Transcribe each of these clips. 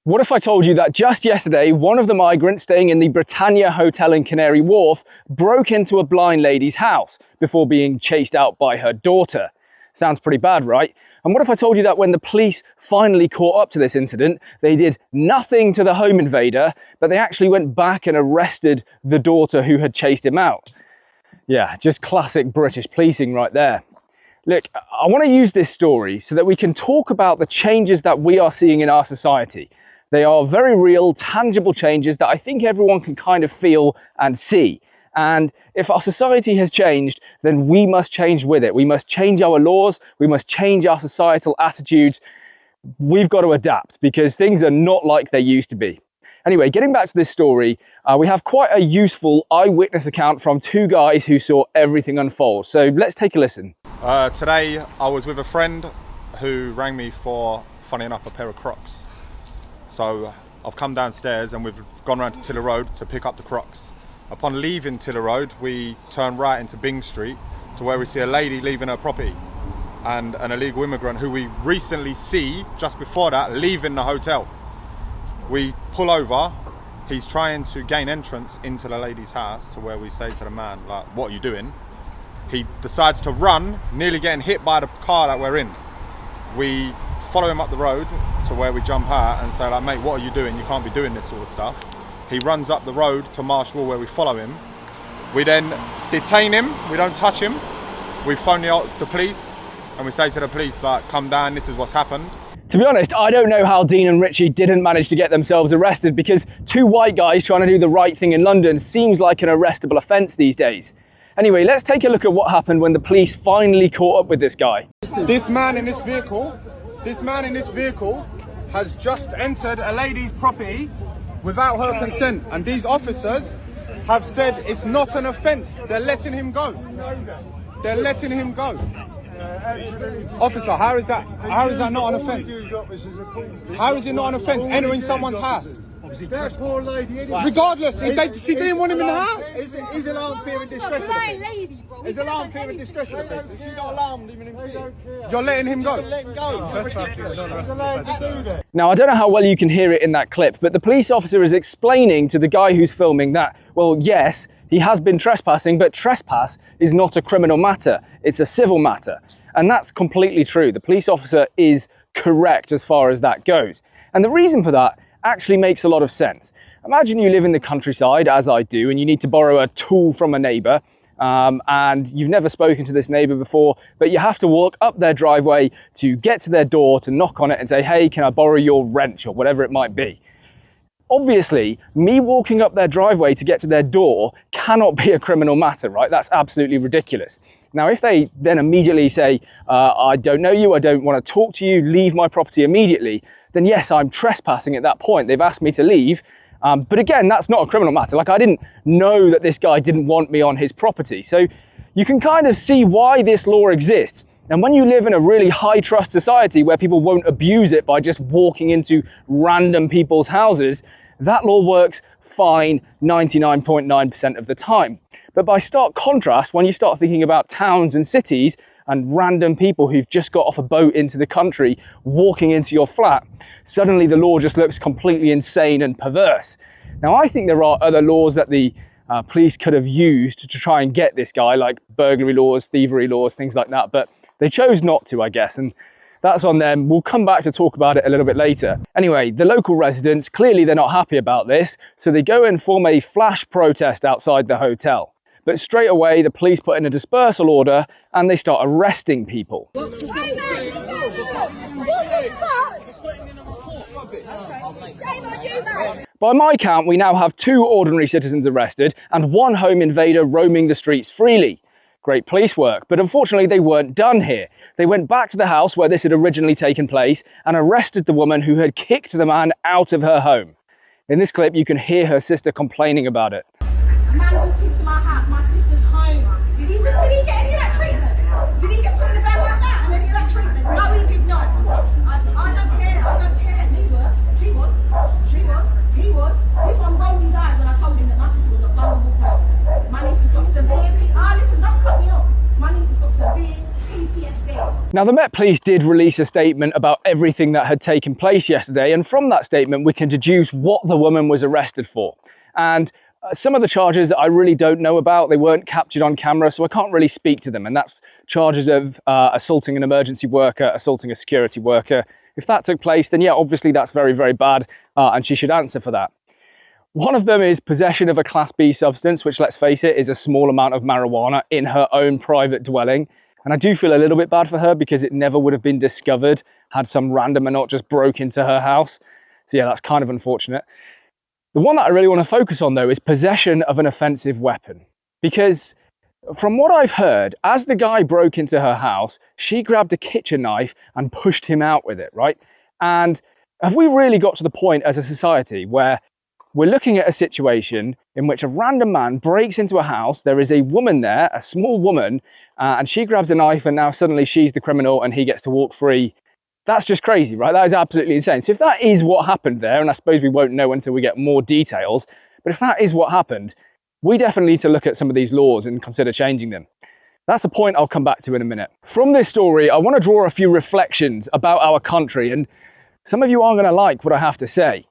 What if I told you that just yesterday, one of the migrants staying in the Britannia Hotel in Canary Wharf broke into a blind lady's house before being chased out by her daughter? Sounds pretty bad, right? And what if I told you that when the police finally caught up to this incident, they did nothing to the home invader, but they actually went back and arrested the daughter who had chased him out? Yeah, just classic British policing right there. Look, I want to use this story so that we can talk about the changes that we are seeing in our society. They are very real, tangible changes that I think everyone can kind of feel and see. And if our society has changed, then we must change with it. We must change our laws. We must change our societal attitudes. We've got to adapt because things are not like they used to be. Anyway, getting back to this story, we have quite a useful eyewitness account from two guys who saw everything unfold. So let's take a listen. Today I was with a friend who rang me for, funny enough, a pair of Crocs. So I've come downstairs and we've gone around to Tiller Road to pick up the Crocs. Upon leaving Tiller Road, we turn right into Bing Street to where we see a lady leaving her property and an illegal immigrant who we recently see just before that leaving the hotel. We pull over, he's trying to gain entrance into the lady's house to where we say to the man, like, what are you doing? He decides to run, nearly getting hit by the car that we're in. We follow him up the road to where we jump out and say, like, mate, what are you doing? You can't be doing this sort of stuff. He runs up the road to Marshall where we follow him. We then detain him, we don't touch him. We phone the police and we say to the police, like, come down, this is what's happened. To be honest, I don't know how Dean and Richie didn't manage to get themselves arrested, because two white guys trying to do the right thing in London seems like an arrestable offence these days. Anyway, let's take a look at what happened when the police finally caught up with this guy. This man in this vehicle has just entered a lady's property without her consent, and these officers have said it's not an offence. They're letting him go. They're letting him go. Officer, how is that not an offence? How is it not an offence entering someone's house? That poor lady, regardless, she didn't want him in the house. Is alarm fear and discretion offence? Is alarm fear and discretion offence? Is she not alarmed even in fear? You're letting him go. Now, I don't know how well you can hear it in that clip, but the police officer is explaining to the guy who's filming that, well, yes, he has been trespassing, but trespass is not a criminal matter. It's a civil matter. And that's completely true. The police officer is correct as far as that goes. And the reason for that actually makes a lot of sense. Imagine you live in the countryside, as I do, and you need to borrow a tool from a neighbour, and you've never spoken to this neighbour before, but you have to walk up their driveway to get to their door, to knock on it and say, hey, can I borrow your wrench, or whatever it might be. Obviously, me walking up their driveway to get to their door cannot be a criminal matter, right? That's absolutely ridiculous. Now, if they then immediately say, I don't know you, I don't want to talk to you, leave my property immediately, then yes, I'm trespassing at that point. They've asked me to leave. But again, that's not a criminal matter. Like, I didn't know that this guy didn't want me on his property. So you can kind of see why this law exists. And when you live in a really high trust society where people won't abuse it by just walking into random people's houses, that law works fine 99.9% of the time. But by stark contrast, when you start thinking about towns and cities and random people who've just got off a boat into the country walking into your flat, suddenly the law just looks completely insane and perverse. Now, I think there are other laws that the police could have used to try and get this guy, like burglary laws, thievery laws, things like that, but they chose not to, I guess, and that's on them. We'll come back to talk about it a little bit later. Anyway, the local residents, clearly they're not happy about this, so they go and form a flash protest outside the hotel. But straight away, the police put in a dispersal order and they start arresting people. By my count, we now have 2 ordinary citizens arrested and 1 home invader roaming the streets freely. Great police work, but unfortunately they weren't done here. They went back to the house where this had originally taken place and arrested the woman who had kicked the man out of her home. In this clip, you can hear her sister complaining about it. A man walked into my house, my sister's home. Did he get any of that treatment? Did he get put in a bed like that and any of that treatment? No, he did not. I don't care, She was. He was. This one rolled his eyes when I told him that my sister was a vulnerable person. My niece has got severe, listen, don't cut me off. My niece has got severe PTSD. Now, the Met Police did release a statement about everything that had taken place yesterday, and from that statement we can deduce what the woman was arrested for. And some of the charges I really don't know about. They weren't captured on camera, so I can't really speak to them, and that's charges of assaulting an emergency worker, assaulting a security worker. If that took place, then yeah, obviously that's very, very bad, and she should answer for that. One of them is possession of a Class B substance, which, let's face it, is a small amount of marijuana in her own private dwelling. And I do feel a little bit bad for her because it never would have been discovered had some randomer not just broke into her house. So yeah, that's kind of unfortunate. The one that I really want to focus on, though, is possession of an offensive weapon. Because from what I've heard, as the guy broke into her house, she grabbed a kitchen knife and pushed him out with it, right? And have we really got to the point as a society where we're looking at a situation in which a random man breaks into a house, there is a woman there, a small woman, and she grabs a knife, and now suddenly she's the criminal and he gets to walk free? That's just crazy, right? That is absolutely insane. So if that is what happened there, and I suppose we won't know until we get more details, but if that is what happened, we definitely need to look at some of these laws and consider changing them. That's a point I'll come back to in a minute. From this story, I want to draw a few reflections about our country, and some of you aren't going to like what I have to say.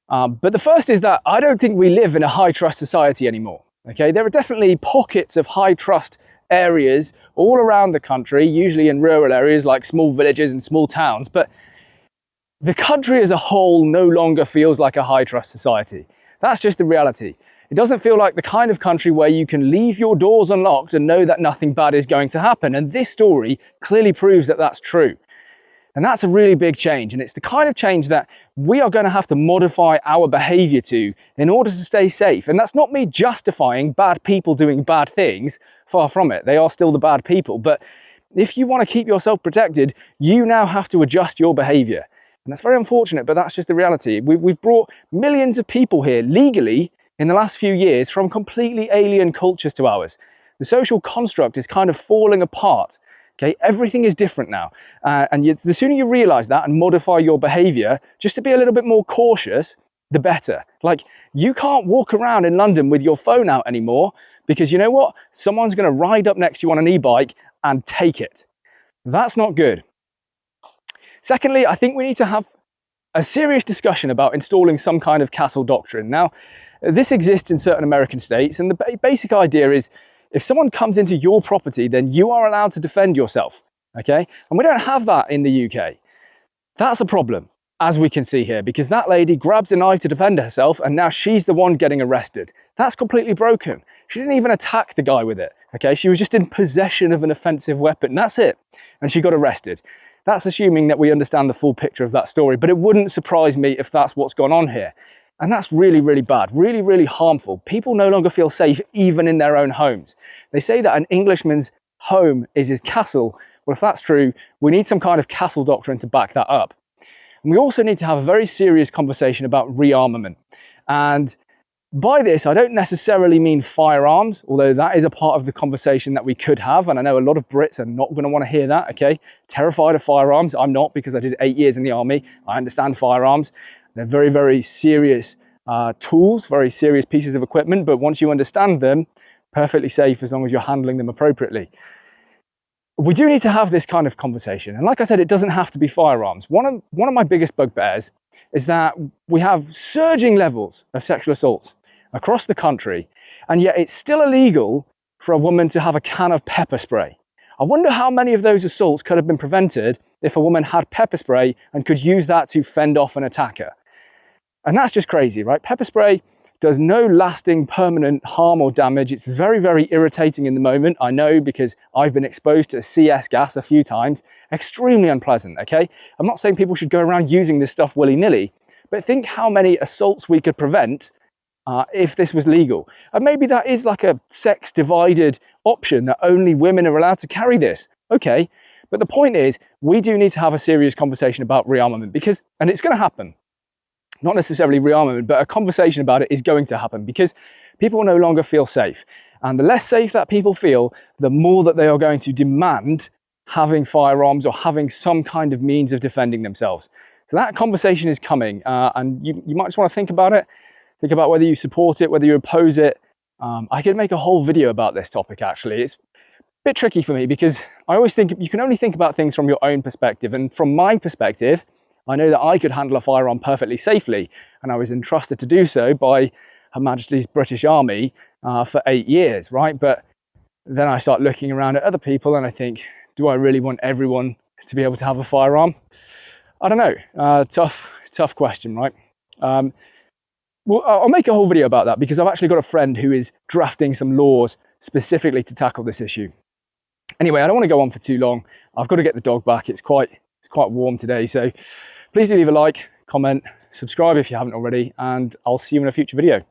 But the first is that I don't think we live in a high trust society anymore. Okay, there are definitely pockets of high trust areas all around the country, usually in rural areas like small villages and small towns, but the country as a whole no longer feels like a high trust society. That's just the reality. It doesn't feel like the kind of country where you can leave your doors unlocked and know that nothing bad is going to happen. And this story clearly proves that that's true. And that's a really big change, and it's the kind of change that we are going to have to modify our behaviour to in order to stay safe. And that's not me justifying bad people doing bad things, far from it. They are still the bad people. But if you want to keep yourself protected, you now have to adjust your behaviour. And that's very unfortunate, but that's just the reality. We've brought millions of people here legally in the last few years from completely alien cultures to ours. The social construct is kind of falling apart. Okay, everything is different now, and the sooner you realise that and modify your behaviour just to be a little bit more cautious, the better. Like, you can't walk around in London with your phone out anymore because you know what? Someone's going to ride up next to you on an e-bike and take it. That's not good. Secondly, I think we need to have a serious discussion about installing some kind of castle doctrine. Now, this exists in certain American states, and the basic idea is if someone comes into your property, then you are allowed to defend yourself, okay? And we don't have that in the UK. That's a problem, as we can see here, because that lady grabs a knife to defend herself, and now she's the one getting arrested. That's completely broken. She didn't even attack the guy with it, okay? She was just in possession of an offensive weapon. That's it. And she got arrested. That's assuming that we understand the full picture of that story, but it wouldn't surprise me if that's what's gone on here. And that's really, really bad, really, really harmful. People no longer feel safe even in their own homes. They say that an Englishman's home is his castle. Well, if that's true, we need some kind of castle doctrine to back that up. And we also need to have a very serious conversation about rearmament. And by this, I don't necessarily mean firearms, although that is a part of the conversation that we could have. And I know a lot of Brits are not going to want to hear that, okay? Terrified of firearms. I'm not, because I did 8 years in the army. I understand firearms. They're very, very serious tools, very serious pieces of equipment, but once you understand them, perfectly safe as long as you're handling them appropriately. We do need to have this kind of conversation. And like I said, it doesn't have to be firearms. One of my biggest bugbears is that we have surging levels of sexual assaults across the country, and yet it's still illegal for a woman to have a can of pepper spray. I wonder how many of those assaults could have been prevented if a woman had pepper spray and could use that to fend off an attacker. And that's just crazy, right? Pepper spray does no lasting permanent harm or damage. It's very, very irritating in the moment. I know, because I've been exposed to CS gas a few times. Extremely unpleasant, okay? I'm not saying people should go around using this stuff willy-nilly, but think how many assaults we could prevent if this was legal. And maybe that is like a sex-divided option that only women are allowed to carry this. Okay, but the point is, we do need to have a serious conversation about rearmament because, and it's going to happen. Not necessarily rearmament, but a conversation about it is going to happen because people no longer feel safe. And the less safe that people feel, the more that they are going to demand having firearms or having some kind of means of defending themselves. So that conversation is coming, and you might just want to think about it. Think about whether you support it, whether you oppose it. I could make a whole video about this topic, actually. bit tricky for me because I always think you can only think about things from your own perspective. And from my perspective, I know that I could handle a firearm perfectly safely, and I was entrusted to do so by Her Majesty's British Army for 8 years, right? But then I start looking around at other people and I think, do I really want everyone to be able to have a firearm? I don't know. Tough question, right? Well, I'll make a whole video about that because I've actually got a friend who is drafting some laws specifically to tackle this issue. Anyway, I don't want to go on for too long. I've got to get the dog back. It's quite warm today. So please do leave a like, comment, subscribe if you haven't already, and I'll see you in a future video.